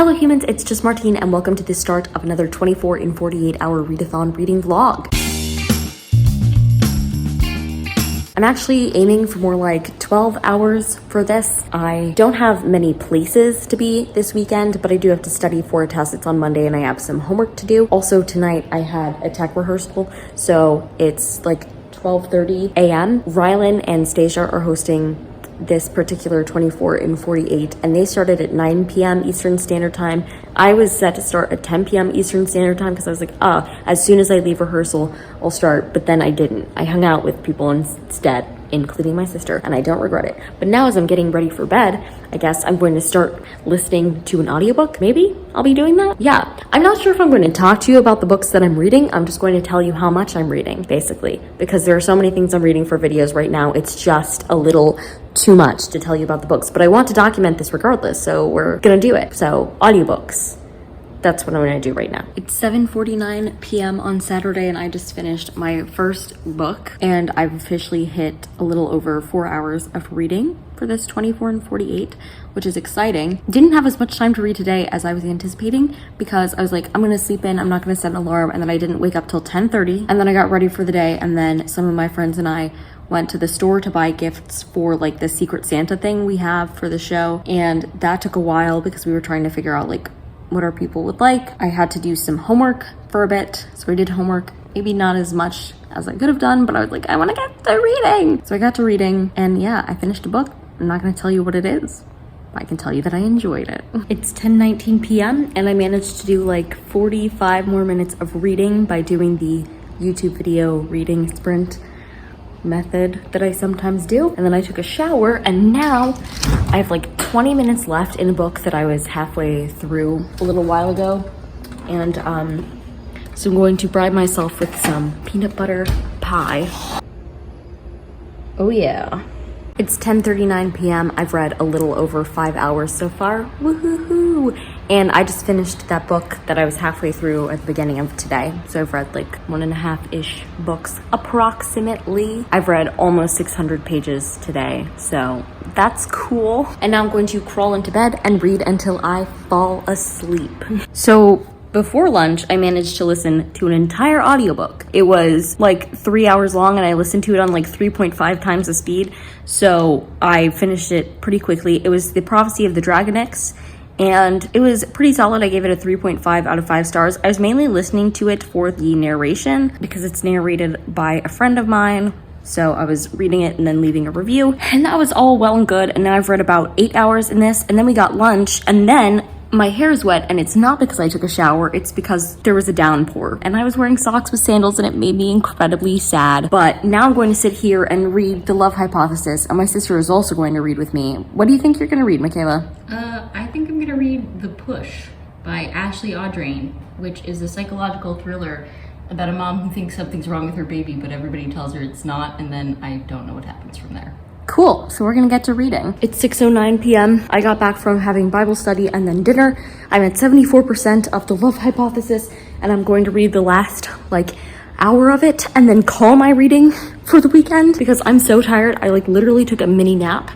Hello humans, it's just Martine and welcome to the start of another 24 in 48 hour readathon reading vlog. I'm actually aiming for more like 12 hours for this. I don't have many places to be this weekend, but I do have to study for a test. It's on Monday and I have some homework to do. Also tonight I had a tech rehearsal, so it's like 12:30 a.m. Rylanne and Staijah are hosting this particular 24 in 48 and they started at 9 p.m. Eastern Standard Time. I was set to start at 10 p.m. Eastern Standard Time because I was like, as soon as I leave rehearsal, I'll start, but then I didn't. I hung out with people instead, including my sister, and I don't regret it. But now as I'm getting ready for bed, I guess I'm going to start listening to an audiobook. Maybe I'll be doing that. Yeah, I'm not sure if I'm going to talk to you about the books that I'm reading. I'm just going to tell you how much I'm reading, basically, because there are so many things I'm reading for videos right now. It's just a little too much to tell you about the books, but I want to document this regardless, so we're gonna do it. So audiobooks, that's what I'm gonna do right now. It's 7:49 p.m. on Saturday and I just finished my first book and I've officially hit a little over 4 hours of reading for this 24 in 48, which is exciting. Didn't have as much time to read today as I was anticipating because I was like, I'm gonna sleep in, I'm not gonna set an alarm, and then I didn't wake up till 10:30, and then I got ready for the day, and then some of my friends and I went to the store to buy gifts for like the Secret Santa thing we have for the show, and that took a while because we were trying to figure out like what our people would like. I had to do some homework for a bit, so I did homework, maybe not as much as I could have done, but I was like, I want to get to reading. So I got to reading, and yeah, I finished a book. I'm not going to tell you what it is, but I can tell you that I enjoyed it. It's 10:19 p.m. and I managed to do like 45 more minutes of reading by doing the YouTube video reading sprint method that I sometimes do. And then I took a shower and now I have like 20 minutes left in a book that I was halfway through a little while ago. And so I'm going to bribe myself with some peanut butter pie. Oh yeah. It's 10:39 p.m. I've read a little over 5 hours so far. Woohoo! And I just finished that book that I was halfway through at the beginning of today. So I've read like 1.5-ish books approximately. I've read almost 600 pages today, so that's cool. And now I'm going to crawl into bed and read until I fall asleep. So before lunch, I managed to listen to an entire audiobook. It was like 3 hours long and I listened to it on like 3.5 times the speed. So I finished it pretty quickly. It was The Prophecy of the Dragonix and it was pretty solid. I gave it a 3.5 out of 5 stars. I was mainly listening to it for the narration because it's narrated by a friend of mine. So I was reading it and then leaving a review, and that was all well and good. And now I've read about 8 hours in this, and then we got lunch, and then my hair is wet, and it's not because I took a shower, it's because there was a downpour and I was wearing socks with sandals and it made me incredibly sad. But now I'm going to sit here and read The Love Hypothesis, and my sister is also going to read with me. What do you think you're going to read, Michaela? I think I'm going to read The Push by Ashley Audrain, which is a psychological thriller about a mom who thinks something's wrong with her baby, but everybody tells her it's not, and then I don't know what happens from there. Cool, so we're gonna get to reading. It's 6:09 p.m. I got back from having Bible study and then dinner. I'm at 74% of The Love Hypothesis, and I'm going to read the last like hour of it and then call my reading for the weekend because I'm so tired. I like literally took a mini nap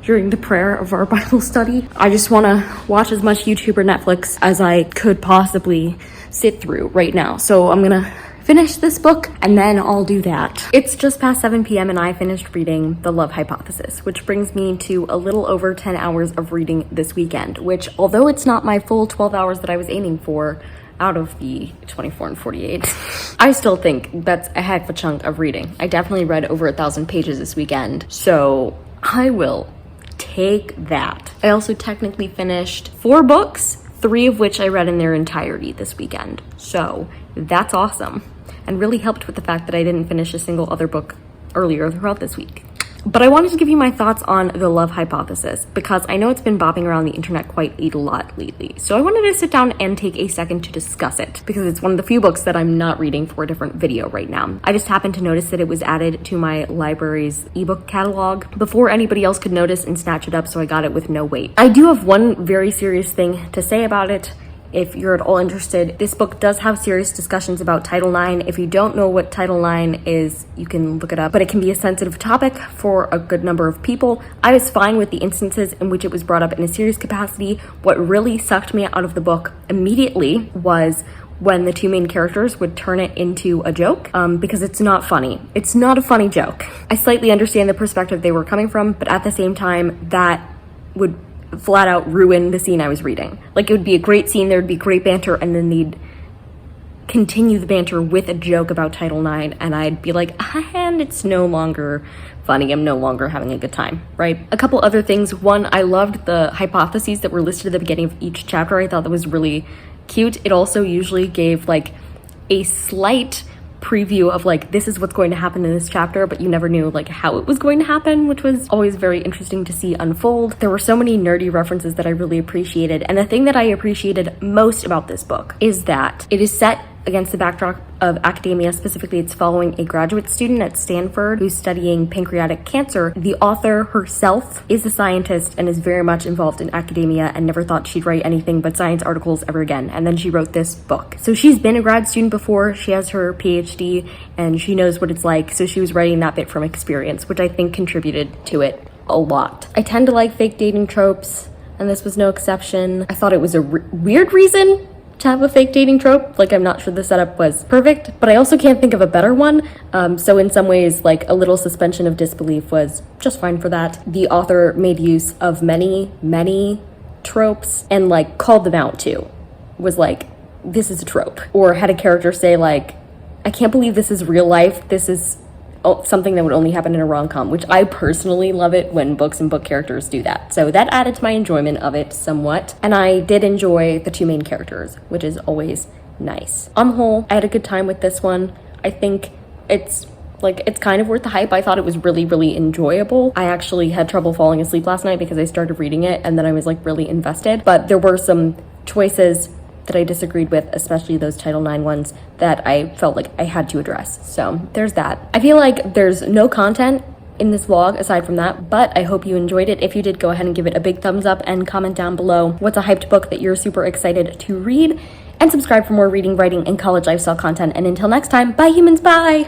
during the prayer of our Bible study. I just wanna watch as much YouTube or Netflix as I could possibly sit through right now. So I'm gonna finish this book and then I'll do that. It's just past 7 p.m. and I finished reading The Love Hypothesis, which brings me to a little over 10 hours of reading this weekend, which although it's not my full 12 hours that I was aiming for out of the 24 and 48, I still think that's a heck of a chunk of reading. I definitely read over 1,000 pages this weekend, so I will take that. I also technically finished 4 books, 3 of which I read in their entirety this weekend. So that's awesome, and really helped with the fact that I didn't finish a single other book earlier throughout this week. But I wanted to give you my thoughts on The Love Hypothesis because I know it's been bopping around the internet quite a lot lately. So I wanted to sit down and take a second to discuss it because it's one of the few books that I'm not reading for a different video right now. I just happened to notice that it was added to my library's ebook catalog before anybody else could notice and snatch it up, so I got it with no wait. I do have one very serious thing to say about it, if you're at all interested. This book does have serious discussions about Title IX. If you don't know what Title IX is, you can look it up, but it can be a sensitive topic for a good number of people. I was fine with the instances in which it was brought up in a serious capacity. What really sucked me out of the book immediately was when the two main characters would turn it into a joke, because it's not funny. It's not a funny joke. I slightly understand the perspective they were coming from, but at the same time, that would flat out ruin the scene I was reading. Like, it would be a great scene, there would be great banter, and then they'd continue the banter with a joke about Title IX, and I'd be like, and it's no longer funny, I'm no longer having a good time, right? A couple other things. One, I loved the hypotheses that were listed at the beginning of each chapter. I thought that was really cute. It also usually gave like a slight preview of like, this is what's going to happen in this chapter, but you never knew like how it was going to happen, which was always very interesting to see unfold. There were so many nerdy references that I really appreciated, and the thing that I appreciated most about this book is that it is set against the backdrop of academia. Specifically, it's following a graduate student at Stanford who's studying pancreatic cancer. The author herself is a scientist and is very much involved in academia and never thought she'd write anything but science articles ever again. And then she wrote this book. So she's been a grad student before, she has her PhD, and she knows what it's like. So she was writing that bit from experience, which I think contributed to it a lot. I tend to like fake dating tropes, and this was no exception. I thought it was a weird reason to have a fake dating trope. Like, I'm not sure the setup was perfect, but I also can't think of a better one. So in some ways, like, a little suspension of disbelief was just fine for that. The author made use of many tropes and like called them out too. Was like, this is a trope. Or had a character say like, I can't believe this is real life. This is something that would only happen in a rom-com, which I personally love it when books and book characters do that. So that added to my enjoyment of it somewhat. And I did enjoy the two main characters, which is always nice. On the whole, I had a good time with this one. I think it's kind of worth the hype. I thought it was really enjoyable. I actually had trouble falling asleep last night because I started reading it and then I was like really invested. But there were some choices that I disagreed with, especially those Title IX ones, that I felt like I had to address. So there's that. I feel like there's no content in this vlog aside from that, but I hope you enjoyed it. If you did, go ahead and give it a big thumbs up and comment down below what's a hyped book that you're super excited to read, and subscribe for more reading, writing, and college lifestyle content. And until next time, bye humans, bye!